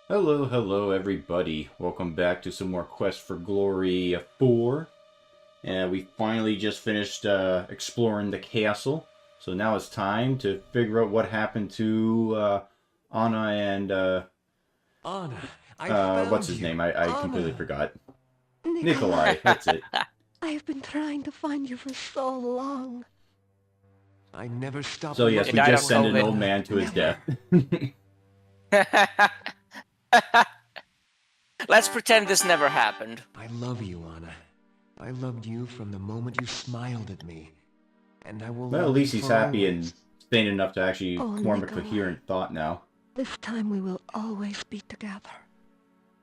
Hello, hello everybody. Welcome back to some more Quest for Glory 4. And we finally just finished exploring the castle. So now it's time to figure out what happened to Anna and Anna, I what's found his you. name? I completely Anna. forgot. Nikolai, Nikolai, that's it. I have been trying to find you for so long. I never stopped So yes, He we looking, died of just send an COVID. old Anna. man to his Never. death. Let's pretend this never happened. I love you, Anna. I loved you from the moment you smiled at me. And I will Well, at love least you he's for happy always. and sane enough to actually Oh, form a Nikolai. coherent thought now. This time we will always be together.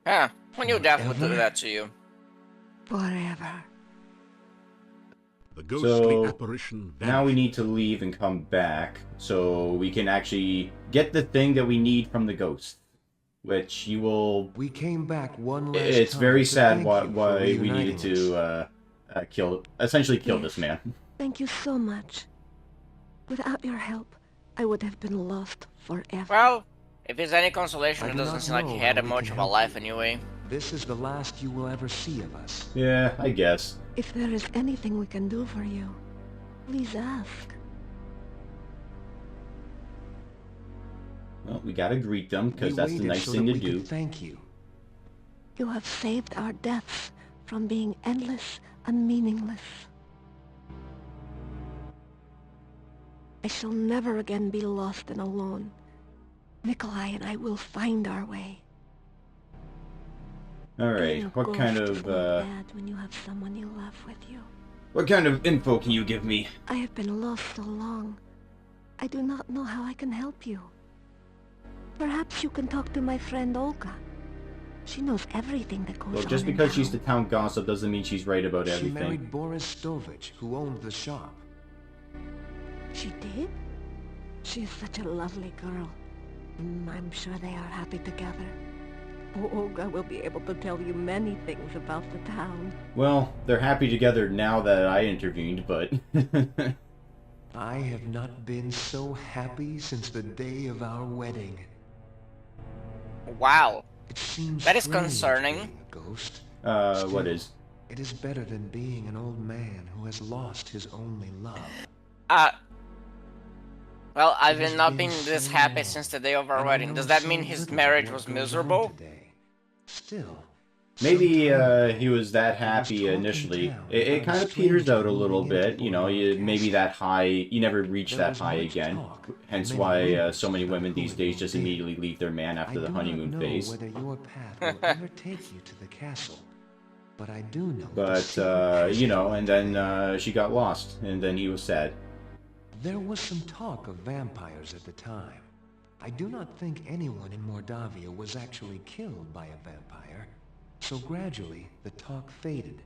Huh. Who knew death would do Forever? that to you? Forever. The ghostly So apparition now we vanished. need to leave and come back so we can actually get the thing that we need from the ghost. Which you will... We came back one last It's time very to sad thank why you for we needed reuniting us. to essentially kill Yes. this man. Thank you so much. Without your help, I would have been lost forever. Well, if it's any I consolation, it do doesn't not seem like know he had how we much can of a help life you. anyway. This is the last you will ever see of us. Yeah, I guess. If there is anything we can do for you, please ask. Well, we gotta greet them, because We that's the waited nice so thing that to we do. could thank you. You have saved our deaths from being endless and meaningless. I shall never again be lost and alone. Nikolai and I will find our way. Alright, Being a what kind ghost is of, not bad when you have someone you love with you. what kind of info can you give me? I have been lost so long. I do not know how I can help you. Perhaps you can talk to my friend Olga. She knows everything that goes Well, on just in because she's the town. town gossip doesn't mean she's right about She everything. married Boris Stovich, who owned the shop. She did? She is such a lovely girl. I'm sure they are happy together. Oh, Olga will be able to tell you many things about the town. Well, they're happy together now that I intervened, but... I have not been so happy since the day of our wedding. Wow. It seems That is strange concerning. being a ghost. what Still, is? It is better than being an old man who has lost his only love. Well, I've It has not been been this so happy long, since the day of our and I wedding. know Does that so mean his little of marriage what was goes on miserable? today. Still, Maybe sometimes he was that happy talk in initially. town It about kind a of peters stranger out a little moving into bit, you know. Borgard Maybe Castle. that high, you never reach There that was high much again. talk, Hence many why rumors so many about women who these it days will just be. immediately leave their man I after the do honeymoon not know phase. whether your path will ever take you to the castle, but I do know the But secret you passage know, will and today. then she got lost, and then he was sad. There was some talk of vampires at the time. I do not think anyone in Mordavia was actually killed by a vampire, so gradually the talk faded.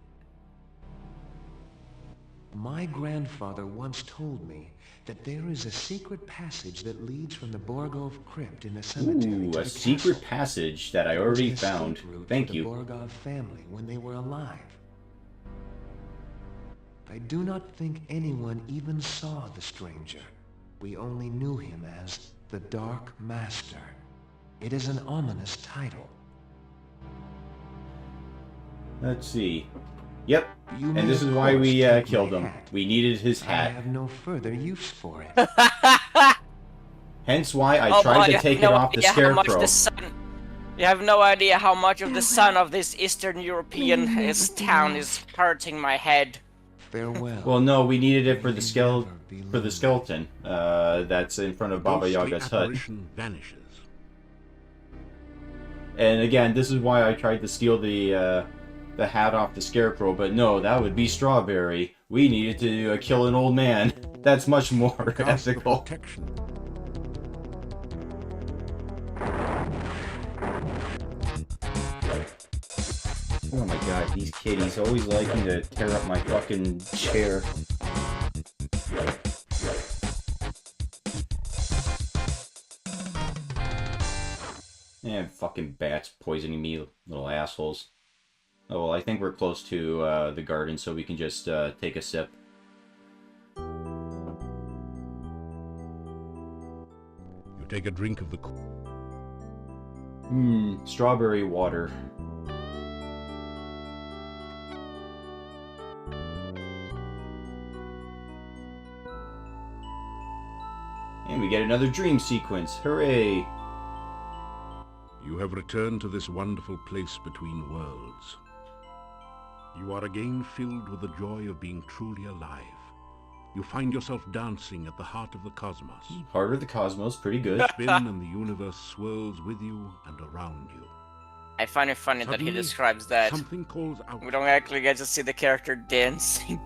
My grandfather once told me that there is a secret passage that leads from the Borgov crypt in the cemetery Ooh, to a the secret castle. passage that I It was an already escape found. route Thank for the you. Borgov family when they were alive. I do not think anyone even saw the stranger. We only knew him as the Dark Master. It is an ominous title. Let's see. Yep, You and may, this is of why course, we take killed my him. hat. We needed his I hat. have no further use for it. Hence why I Oh tried boy, to you take have it no off the idea how much scarecrow. the sun... You have no idea how much of the sun Farewell. of this Eastern European May you never be town lost. is hurting my head. Farewell. Well, no, we needed it for May the you never be for the lonely. skeleton. That's in front of Baba Ghostly Yaga's hut. apparition vanishes. And again, this is why I tried to steal the hat off the scarecrow. But no, that would be Strawberry. We needed to kill an old man. That's much more Cast of ethical. protection. Oh my god, these kitties always liking to tear up my fucking chair. And fucking bats poisoning me, little assholes. Oh well, I think we're close to the garden, so we can just take a sip. You take a drink of the... Strawberry water. And we get another dream sequence. Hooray! You have returned to this wonderful place between worlds. You are again filled with the joy of being truly alive. You find yourself dancing at the heart of the cosmos. Heart of the cosmos, pretty good. Spin and the universe swirls with you and around you. I find it funny that he Suddenly, describes that. Something calls out. We don't actually get to see the character dancing.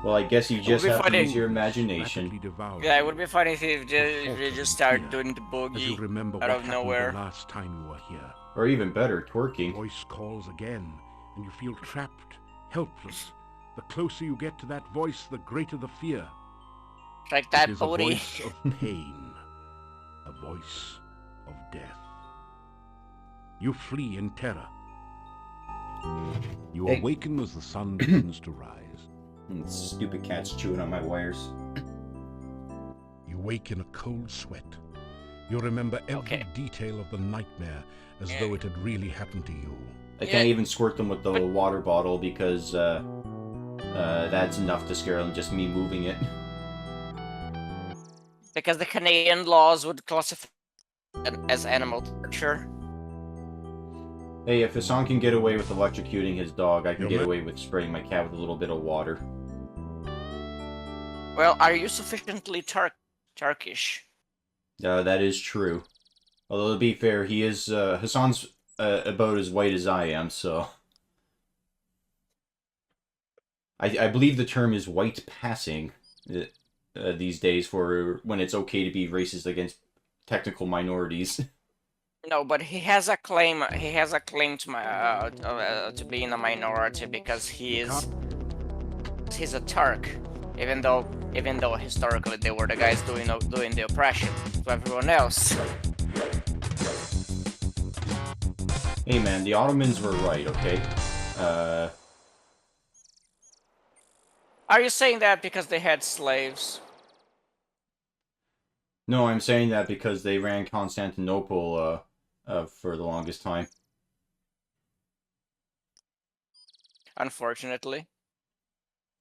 Well, I guess you just be have to funny. use your imagination. Rapidly devours Yeah, it you. would be funny if you just start doing the As you boogie remember out what of happened nowhere. the last time you were here. Or even better, The twerking. voice calls again, and you feel trapped, helpless. The closer you get to that voice, the greater the fear. Like It that is a booty. voice of pain, a voice of death. You flee in terror. You Hey. awaken as the sun begins to rise. Stupid cat's chewing on my wires. You wake in a cold sweat. You remember every Okay. detail of the nightmare as though it had really happened to you. I can't even squirt them with the water bottle because that's enough to scare them, just me moving it. Because the Canadian laws would classify it as animal torture. Hey, if Hassan can get away with electrocuting his dog, I can Yo, get man. away with spraying my cat with a little bit of water. Well, are you sufficiently Turkish? That is true. Although, to be fair, he is, Hassan's about as white as I am, so... I believe the term is white passing these days for when it's okay to be racist against technical minorities. No, but he has a claim. He has a claim to being a minority because he's a Turk, even though historically they were the guys doing the oppression to everyone else. Hey man, the Ottomans were right, okay? Are you saying that because they had slaves? No, I'm saying that because they ran Constantinople, for the longest time. Unfortunately.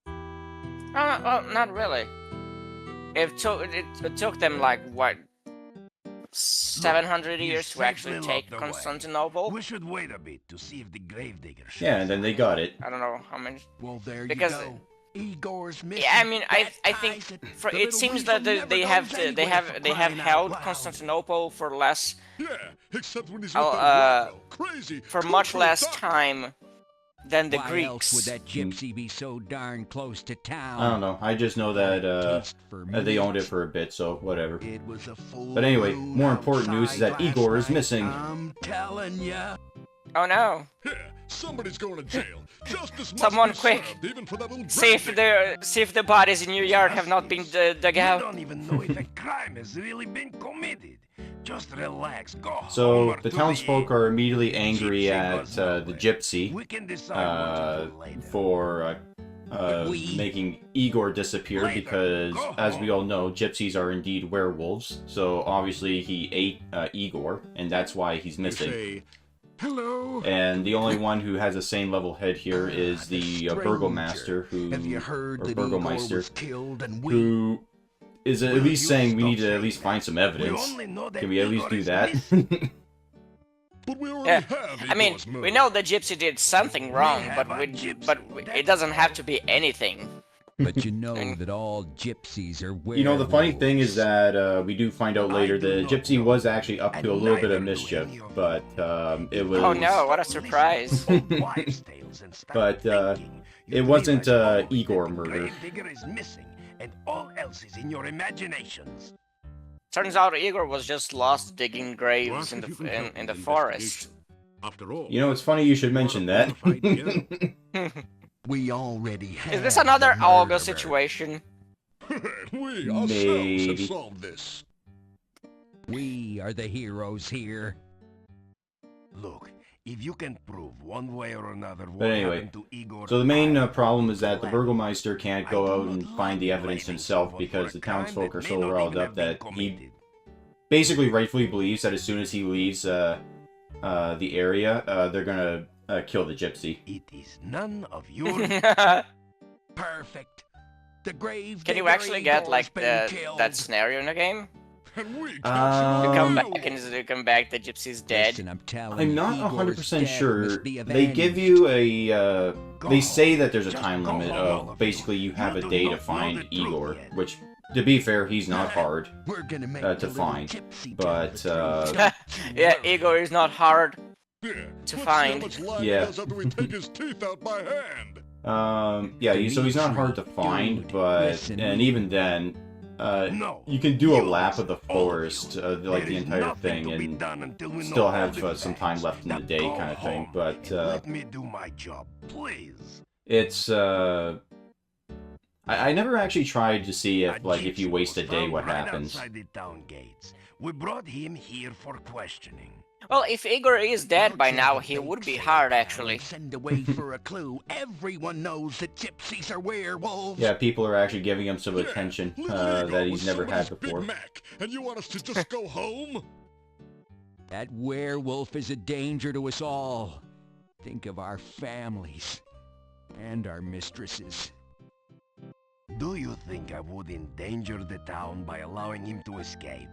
Well, not really. It took them like what 700 years to actually take Constantinople. We should wait a bit to see if the gravedigger shows. Yeah, and then they got it. I don't know how many. Well, there Because- you go. Igor's missing. Yeah, I mean, I That think ties it. for, The it little seems weasel that never they goes have anywhere for they have crying out held loud. Constantinople for less Yeah, except when he's Oh, with the wacko, crazy, for much cuckoo less duck. time than the Why else would Greeks. that gypsy be so darn close to town? I don't know, I just know that, Taste for they owned it meat. for a bit, so whatever. It was a full But anyway, moon more important news is that outside Igor last is missing. night. I'm telling ya. Oh no! Yeah, somebody's going to jail. Justice must Someone be quick. served, even for that little See if the bodies in your yard have not been dug You out. don't even know if a crime has really been committed. Just relax. Go home So, or the to townsfolk are immediately The angry gypsy at goes the nowhere. gypsy We can decide what to do later. for making Igor disappear Later. because, Go as we home. all know, gypsies are indeed werewolves. So, obviously, he ate Igor, and that's why he's missing. Say, hello. And the only one who has a sane level head here is the stranger. Burgomaster, who, Have you heard or that Igor Burgomeister, was killed and we... who is at Will least you saying we stop need to at saying least that? find some We evidence. only know that Can we at least Igor do is that? missing. But we already Yeah, have I mean, Igor's we murder. know the gypsy did something wrong, have but a gypsy, it that's doesn't have to be anything. But you know And- that all gypsies are werewolves. You know, the funny thing is that we do find out later I do the not gypsy know. was actually up to a And little bit neither of do mischief, any of but it was. Oh no! What a surprise! Old wives' tales and start But, thinking. You it wasn't, realize always Igor that the murder. gravedigger is missing, and all else is in your imaginations. Turns out Igor was just lost digging graves Ask in if you can help the with forest. investigation. After all, You know, it's funny you should mention that. We already have Is this another the Olga murderer. situation? we ourselves Maybe. have solved this. We are the heroes here. Look, if you can prove one way or another what But anyway, happened to Igor, So the main I problem is that the will Burgomeister can't I go do out not and like find the evidence blaming himself someone because for the a crime townsfolk that are may so not riled even up have been that he committed. basically rightfully believes that as soon as he leaves the area, they're gonna kill the gypsy. It is none of your perfect. The grave. Can you actually get like that scenario in the game? You come back and you come back, the gypsy's dead. Listen, I'm not 100% sure. They give you a they say that there's a time limit of basically you have a day to find Igor, which, to be fair, he's not hard to find. But yeah, Igor is not hard to find. Yeah. Yeah, so he's not hard to find, but and even then, you can do a lap of the forest, like the entire thing, and still have some time left in the day, kind of thing. But let me do my job, please. It's I never actually tried to see if if you waste a day, what happens. Outside the town gates. We brought him here for questioning. Well, if Igor is dead by now, he would be hard, actually. Send away for a clue. Everyone knows that gypsies are werewolves. Yeah, people are actually giving him some attention that he's never had before. And you want us to just go home? That werewolf is a danger to us all. Think of our families and our mistresses. Do you think I would endanger the town by allowing him to escape?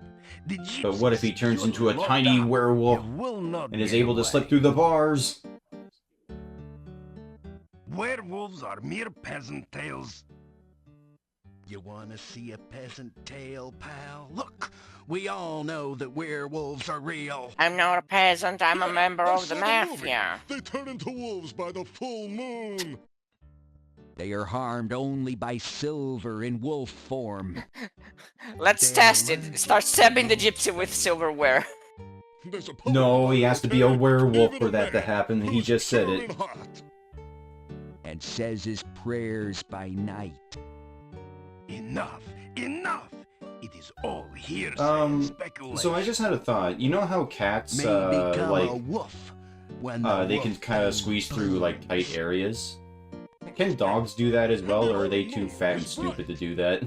But what if he turns into a tiny werewolf and is able to slip through the bars? Werewolves are mere peasant tales. You want to see a peasant tale, pal? Look, we all know that werewolves are real. I'm not a peasant, I'm a member of the mafia. They turn into wolves by the full moon. They are harmed only by silver in wolf form. Let's test it. Start stabbing the gypsy with silverware. No, he has to be a werewolf for that to happen. He just said it. And says his prayers by night. Enough! Enough! It is all hearsay speculation. So I just had a thought. You know how cats, a wolf when they can kind of squeeze through, like, tight areas? Can dogs do that as well, or are they too fat and stupid to do that?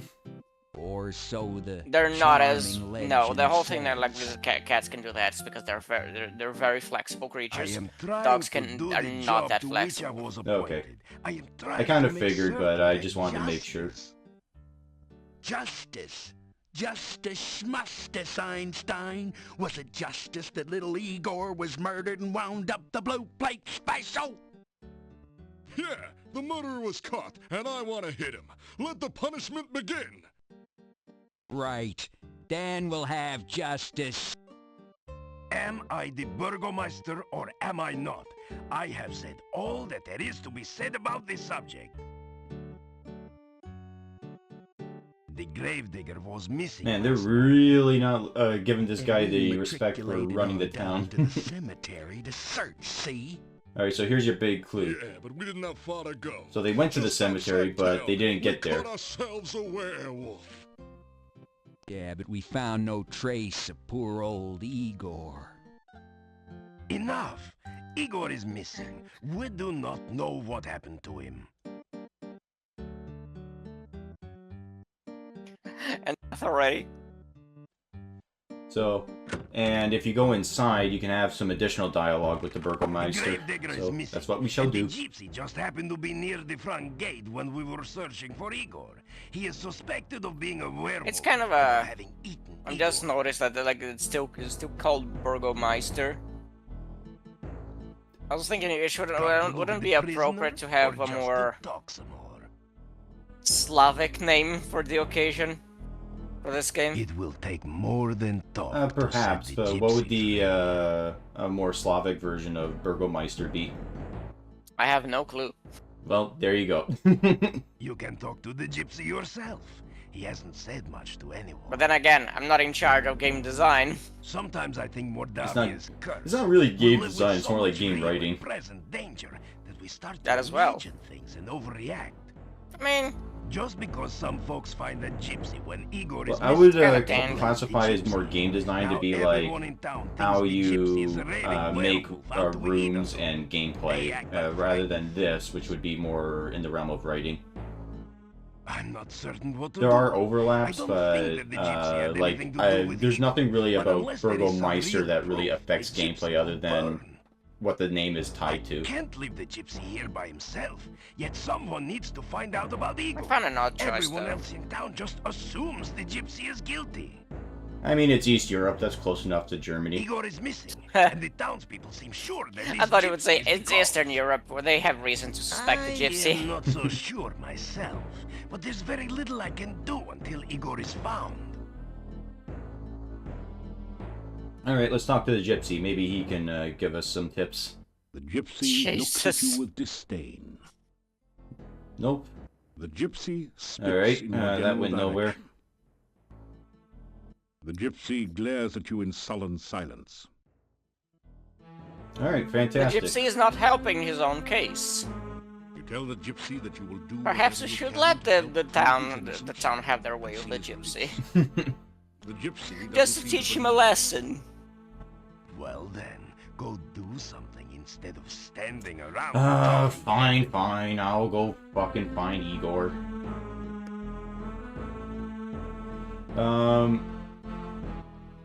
Or so they're not as no. The whole thing that like cats can do that is because they're very flexible creatures. Dogs are not that flexible. Okay. I kind of figured, but I just wanted to make sure. Justice. Justice schmustice, Einstein. Was it justice that little Igor was murdered and wound up the blue plate special? Yeah, the murderer was caught, and I want to hit him. Let the punishment begin. Right. Dan will have justice. Am I the Burgomaster or am I not? I have said all that there is to be said about this subject. The gravedigger was missing. Man, they're really not giving this guy the respect for running the town. To the cemetery to search, see? Alright, so here's your big clue. Yeah, but we didn't have far to go. So they went to the cemetery, but they didn't get there. We caught ourselves a werewolf. Yeah, but we found no trace of poor old Igor. Enough! Igor is missing. We do not know what happened to him. And that's already. So, and if you go inside, you can have some additional dialogue with the Burgomaster. So that's what we shall do. The gypsy just happened to be near the front gate when we were searching for Igor. He is suspected of being a werewolf. It's kind of a. I just noticed that like it's still called Burgomaster. I was thinking it wouldn't be appropriate to have a more Slavic name for the occasion. For this game? It will take more than thought. Perhaps, but what would the a more Slavic version of Burgomaster be? I have no clue. Well, there you go. You can talk to the gypsy yourself. He hasn't said much to anyone. But then again, I'm not in charge of game design. Sometimes I think Mordavia's curse. It's not really game design, it's more like game writing. Present danger that we start that to as well. imagine things and overreact. I mean, just because some folks find a gypsy when Igor is I would classify as more game design to be like how you make rooms and gameplay, rather than this, which would be more in the realm of writing. I'm not certain what to There do. are overlaps, I don't but think that the gypsy had anything to do with there's Igor. nothing really But about unless there is some Burgomeister real that really proof, affects the gypsy gameplay will other than burn. what the name is I tied to. can't leave the gypsy here by himself. Yet someone needs to find out about I Igor. found an odd choice, Everyone though. else in town just assumes the gypsy is guilty. I mean, it's East Europe. That's close enough to Germany. Igor is missing, and the townspeople seem sure that this I thought it would say gypsy is it's gone. Eastern Europe, where they have reason to suspect the I am gypsy. not so sure myself, but there's very little I can do until Igor is found. Alright, let's talk to the gypsy. Maybe he can give us some tips. The gypsy looks at Jesus. you with disdain. Nope. The gypsy spits Alright, in your that general went nowhere. direction. The gypsy glares at you in sullen silence. Alright, The fantastic. gypsy is not helping his own case. You tell the gypsy that you will do. Perhaps we whatever you should can let to help the prove town his innocence. the town have their way with the gypsy. The gypsy Just to doesn't seem teach him a believe- lesson. Well then, go do something instead of standing around. Fine. I'll go fucking find Igor.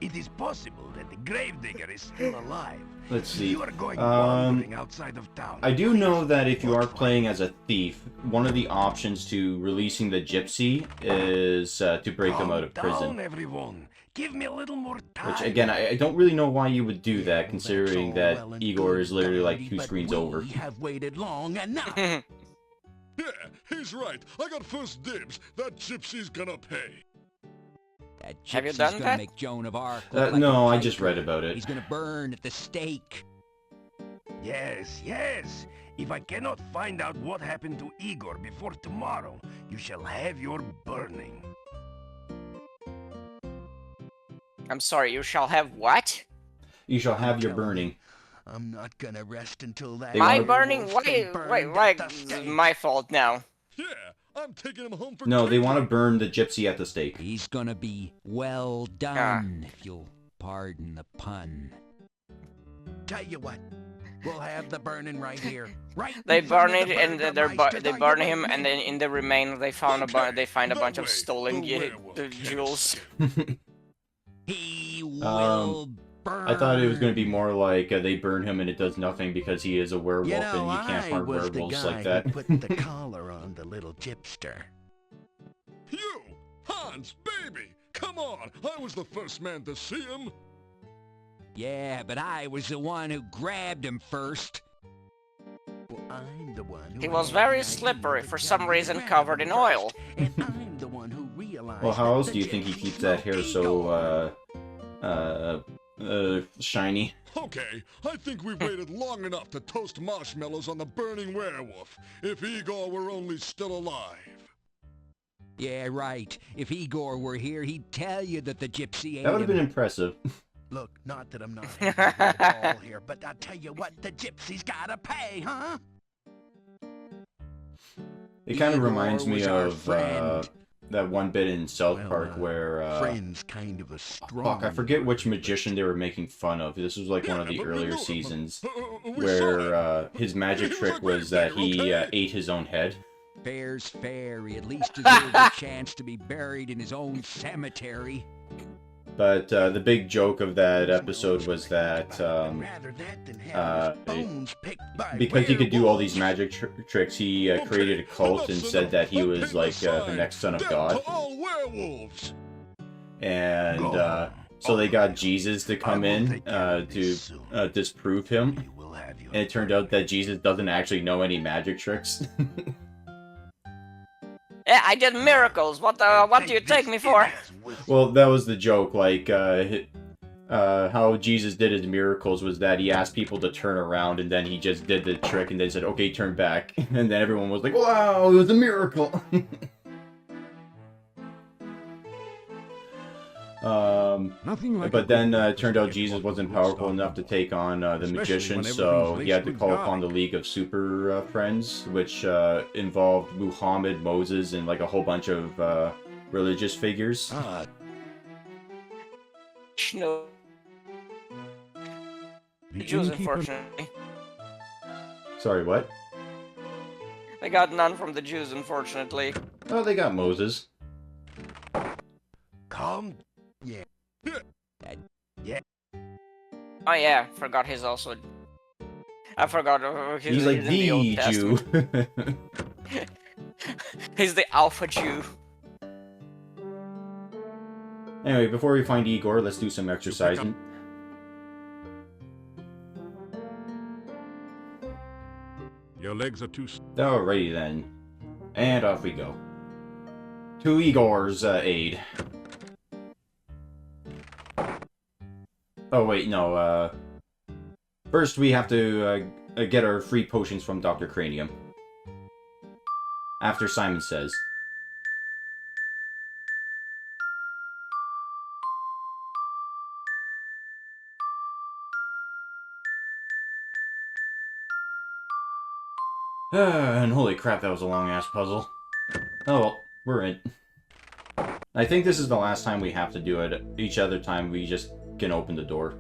It is possible that the gravedigger is still alive. Let's If see. you are going wandering outside of town, I do know that if you are look playing as a thief, one of the options to releasing the gypsy is to break him out of Calm down, prison. everyone. Give me a little more time. Which, again, I don't really know why you would do that, Well, considering that's that all well and Igor good, is literally like Daddy, 2 but screens we over. have waited long enough. Yeah, he's right. I got first dibs. That gypsy's gonna pay. That Have you gypsy's done gonna that? make Joan of Arc look like No, a I just piper. read about it. He's gonna burn at the stake. Yes. If I cannot find out what happened to Igor before tomorrow, you shall have your burning. I'm sorry, you shall have what? You shall have your burning. I'm not gonna rest until that. They My wanna- burning? Why? Why? at the stake. My fault now. Yeah, I'm taking him home for No, they cooking. want to burn the gypsy at the stake. He's gonna be well done, if you'll pardon the pun. Tell you what, we'll have the burning right here. Right. They in front burn of it, the and they Burgermeister. burn Are you him, with and me? then in the remain they found they find a that bunch of way, stolen the werewolf can't jewels. He will burn. I thought it was going to be more like they burn him and it does nothing because he is a werewolf You know, and you can't I harm was the werewolves guy like that. who put the collar on the little gypster. You, Hans, baby, come on. I was the first man to see him. Yeah, but I was the one who grabbed him first. Well, I'm the one who He was had very the idea slippery, to for some grab reason him covered in first, oil. And I'm the one who realized Well, how that else the do you think he gypsy's keeps that hair so, no shiny? Okay, I think we've waited long enough to toast marshmallows on the burning werewolf. If Igor were only still alive. Yeah, right. If Igor were here, he'd tell you that the gypsy ate That would have him. been impressive. Look, not that I'm not happy at all here, but I tell you what, the gypsy's gotta pay, huh? It kind of Igor reminds me was our of friend. that one bit in South Well, Park where Friend's kind of a strong fuck, I forget which word, magician they were making fun of. This was like one of the Yeah, but we earlier know him. seasons We saw him. where his magic He was trick a was great that hero, he okay? ate his own head. but fair's fair. He at least deserves a chance to be buried in his own cemetery. But the big joke of that episode was that Rather that than have his bones picked by because he could do all these werewolves. magic tricks, he created a cult and said that he was like the next son of Death God. to all werewolves. And so they got Jesus to come in to disprove him. You will have your And it turned out that Jesus doesn't actually know any magic tricks. Yeah, I did miracles. What do you take me for? Well, that was the joke. Like, how Jesus did his miracles was that he asked people to turn around, and then he just did the trick, and then said, "Okay, turn back." And then everyone was like, "Wow, it was a miracle." Nothing like But then it turned out Jesus wasn't powerful enough to take on the magician, whenever so he's he had to laced call with upon the God. League of Super Friends, which involved Muhammad, Moses, and like a whole bunch of religious figures. No, The Jews, innkeeper- unfortunately. Sorry, what? They got none from the Jews, unfortunately. Oh, they got Moses. Calm. Yeah. Yeah. Oh yeah, forgot he's also. I forgot He's like in the Old the Jew. Testament. He's the Alpha Jew. Anyway, before we find Igor, let's do some exercising. Your legs are too... Alrighty then. And off we go. To Igor's aid. Oh wait, no, first we have to get our free potions from Dr. Cranium. After Simon says. And holy crap, that was a long-ass puzzle. Oh well, we're in. I think this is the last time we have to do it. Each other time we just can open the door.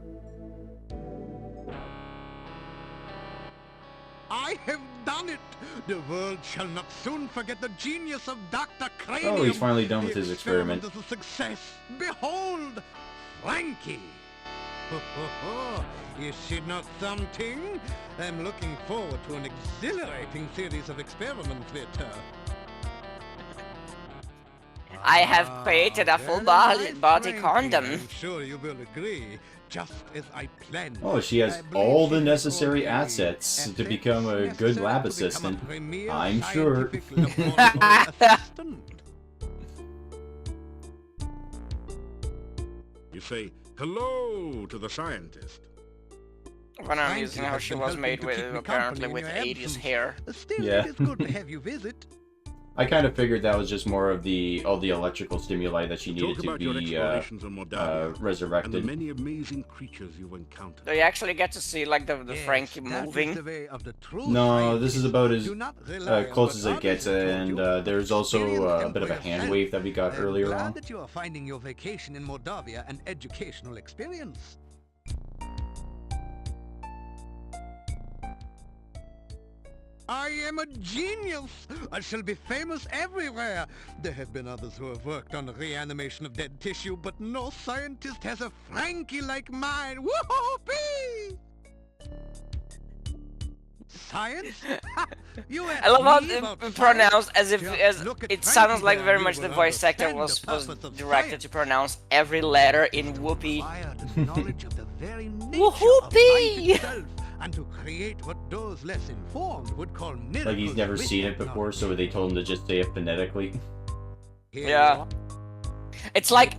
I have done it! The world shall not soon forget the genius of Dr. Cranium. Oh, he's finally done with The his experiment. is a success. Behold, Frankie! Ho, ho, ho. Is she not something? I'm looking forward to an exhilarating series of experiments with her. I have created a full body Frankie, condom. I'm sure you will agree. Just as I planned. Oh, she has I believe all the she necessary will be assets to assets become a good necessary lab to become a assistant. premier I'm sure. scientific laboratory assistant. You say hello to the scientist. When I'm Frankie using how has she been was helping made to with, keep me apparently company with in your 80s absence. hair. Still, Yeah. it is good to have you visit. I kind of figured that was just more of all the electrical stimuli that she needed Talk to about your be explorations on Mordavia and the resurrected. many amazing creatures you've encountered. Do you actually get to see like the Yes, Frankie that is moving? the way of the true No, this is scientist. about as Do not rely on close what as it others gets, have told and you. there's also Experience a them bit of for a hand yourself. wave that we got I am earlier glad on. that you are finding your vacation in Moldavia an educational experience. I am a genius! I shall be famous everywhere! There have been others who have worked on the reanimation of dead tissue, but no scientist has a Frankie like mine! Whoopee! Science? You I love how asked me about it's pronounced as if Just as look at it Frankie sounds like there, very you much the will voice actor understand was the purpose of directed science. to pronounce every letter in whoopee. Acquired knowledge of the very nature of Whoopee! life itself, and to create what those less informed would call miracles. Like he's never with seen it that before, knowledge. so they told him to just say it phonetically. Here you Yeah. are. It's like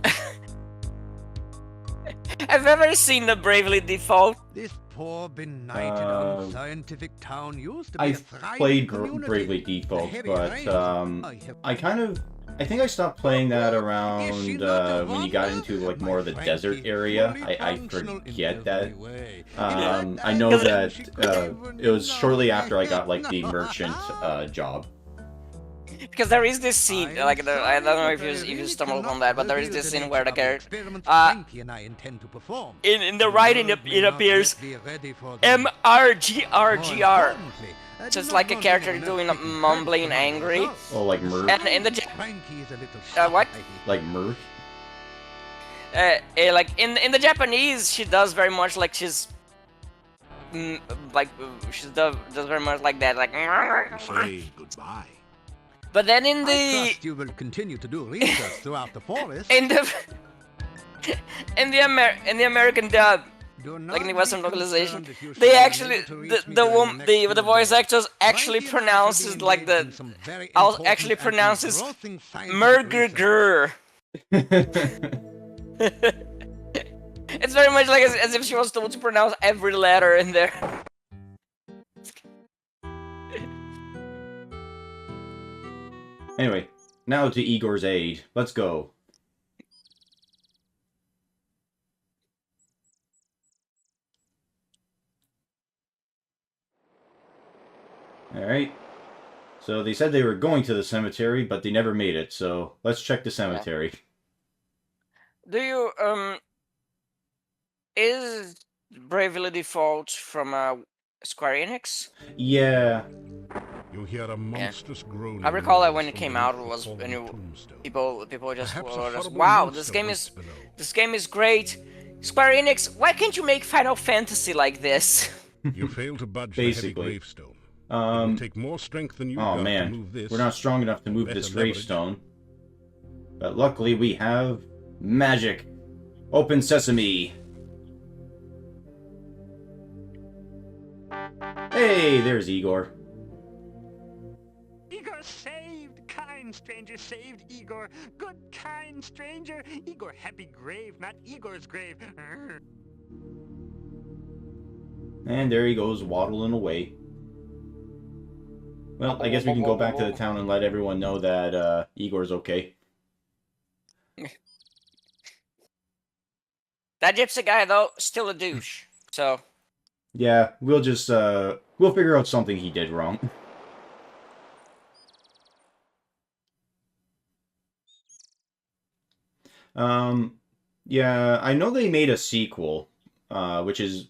I've never seen the Bravely Default. This poor, benighted, unscientific town used to be a I've thriving played community. Bravely The Default, heavy but rains I think I stopped playing that around when you got into like more of the desert area. I forget that. I know that it was shortly after I got like the merchant job. Because there is this scene, like I don't know if you stumbled on that, but there is this scene where the character, in the writing it appears MRGRGR. Just like a character doing a mumbling angry. Oh, like Merc? And in the what? Like Merc? Like in the Japanese, she does very much like she's she does very much like that, like. Say goodbye. But then in I the trust you will continue to do research throughout the forest. in the American dub, Do not like in the be Western concerned localization, if you they should actually be able to reach me the during next the few voice days. actors actually Frankie and I shall be pronounces like engaged in the some very I'll important actually and pronounces engrossing scientific research. Murger. It's very much like as if she was told to pronounce every letter in there. Anyway, now to Igor's aid. Let's go. Alright. So they said they were going to the cemetery, but they never made it, so let's check the cemetery. Do you is Bravely Default from Square Enix? Yeah. You hear a monstrous groan. I recall that when it came out, it was when people just were just, wow, this game is great. Square Enix, why can't you make Final Fantasy like this? You fail to budge Basically. the heavy gravestone. It will take more strength than you've got to move this. We're not strong enough to move this gravestone. But luckily we have magic. Open sesame. Hey, there's Igor. Igor saved! Kind stranger saved Igor! Good kind stranger! Igor happy grave, not Igor's grave! And there he goes, waddling away. Well, I guess we can go back to the town and let everyone know that Igor's okay. That gypsy guy, though, still a douche. So... yeah, we'll just, we'll figure out something he did wrong. Yeah, I know they made a sequel, which is,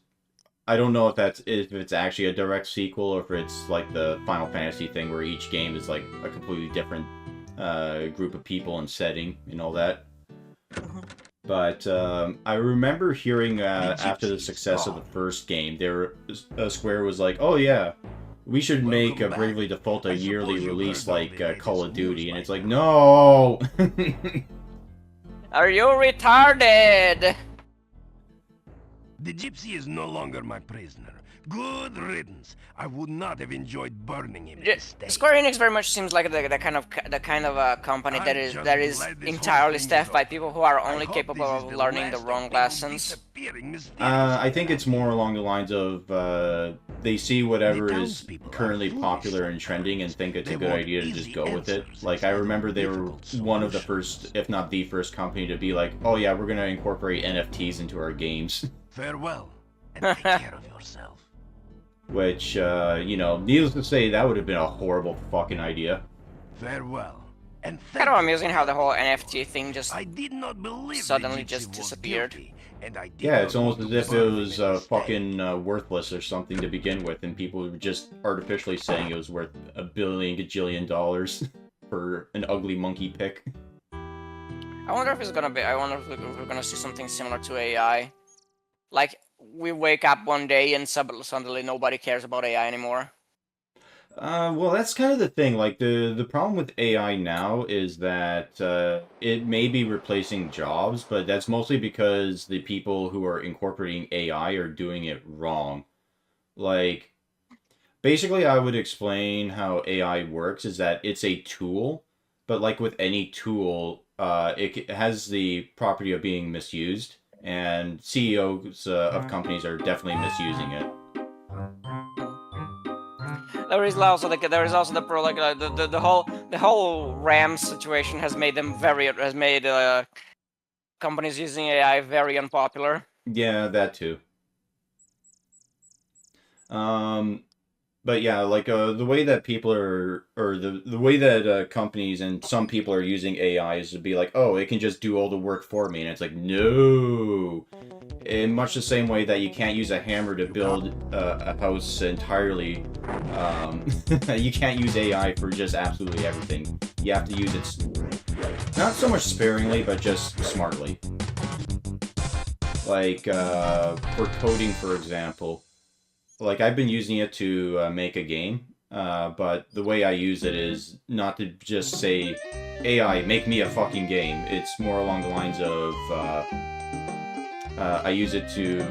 I don't know if it's actually a direct sequel or if it's like the Final Fantasy thing where each game is like a completely different group of people and setting and all that. But I remember hearing after the success of the first game, Square was like, "Oh yeah, we should make Bravely Default a yearly release like Call of Duty," and it's like, no. Are you retarded? The gypsy is no longer my prisoner. Good riddance. I would not have enjoyed burning him at the stake. Square Enix very much seems like the kind of company that is entirely staffed by people who are only capable of learning the wrong lessons. I think it's more along the lines of they see whatever is currently popular and trending and think it's a good idea to just go with it. Like, I remember they were one of the first, if not the first company to be like, "Oh yeah, we're gonna incorporate NFTs into our games." Farewell, and take care of yourself. Which, you know, needless to say, that would have been a horrible fucking idea. Farewell. And kind of amusing how the whole NFT thing just I did not believe suddenly just disappeared. Guilty, and I did yeah, not it's almost as if it was fucking worthless or something to begin with, and people were just artificially saying it was worth $1 billion gajillion for an ugly monkey pic. I wonder if it's gonna be. I wonder if we're gonna see something similar to AI. Like, we wake up one day and suddenly nobody cares about AI anymore. Well, that's kind of the thing. Like, the problem with AI now is that it may be replacing jobs, but that's mostly because the people who are incorporating AI are doing it wrong. Like, basically, I would explain how AI works is that it's a tool, but like with any tool, it has the property of being misused. And CEOs of companies are definitely misusing it. There is also the pro, like the whole RAM situation has made companies using AI very unpopular. Yeah, that too. But yeah, like the way that people are, or the way that companies and some people are using AI is to be like, oh, it can just do all the work for me, and it's like, no. In much the same way that you can't use a hammer to build a house entirely, you can't use AI for just absolutely everything. You have to use it not so much sparingly, but just smartly. Like for coding, for example. Like, I've been using it to make a game, but the way I use it is not to just say, AI, make me a fucking game. It's more along the lines of, I use it to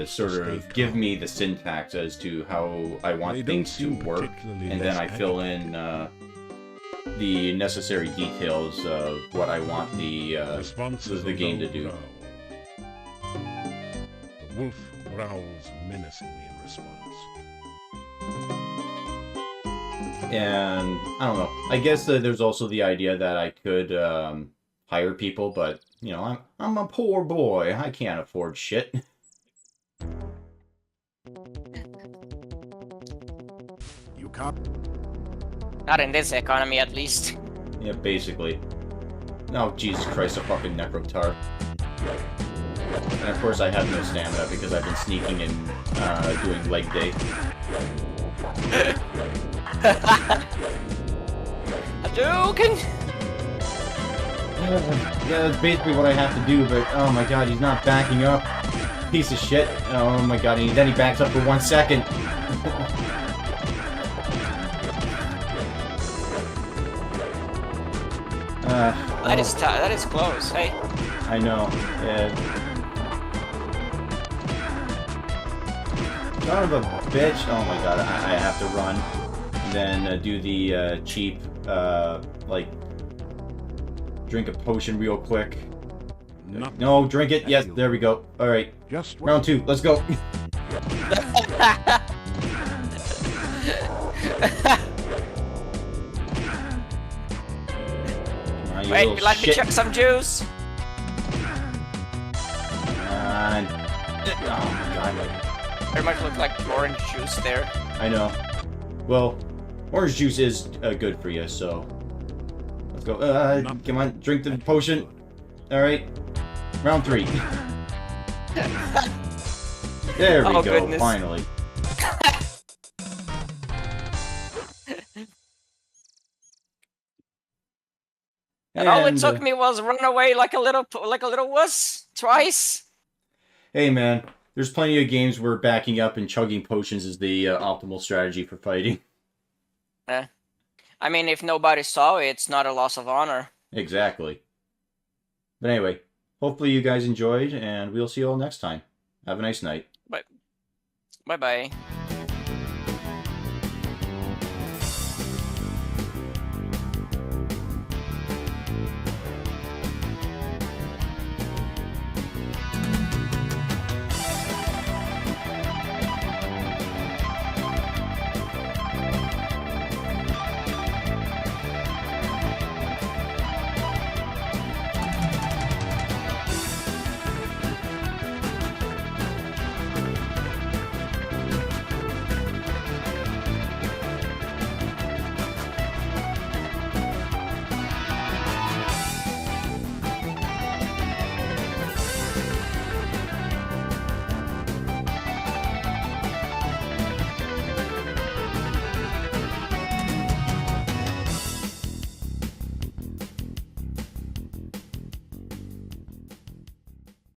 sort of give me the syntax as to how I want things to work, and then I fill in the necessary details of what I want the game to do. The wolf growls menacingly in response. And I don't know. I guess that there's also the idea that I could hire people, but you know, I'm a poor boy. I can't afford shit. You can't. Not in this economy, at least. Yeah, basically. Oh, Jesus Christ, a fucking necrotar. And of course I have no stamina because I've been sneaking and doing leg day. Hadouken! Yeah, that's basically what I have to do, but oh my god, he's not backing up. Piece of shit. Oh my god, and then he backs up for 1 second. That is close, hey. I know. Yeah. Son of a bitch. Oh my god, I have to run. And then do the cheap, like, drink a potion real quick. Nothing No, drink it. that Yes, you'll there we go. Alright. Just Round 2. Let's go. Come on, you Wait, little let me shit. chuck some juice. Oh my god. Very much look like orange juice there. I know. Well, orange juice is good for you, so let's go. Come on, drink the potion. All right, round 3. There we Oh, go. goodness. Finally. And all it And, took me was run away like a little wuss twice. Hey man, there's plenty of games where backing up and chugging potions is the optimal strategy for fighting. I mean, if nobody saw it, it's not a loss of honor. Exactly. But anyway, hopefully you guys enjoyed, and we'll see you all next time. Have a nice night. Bye bye.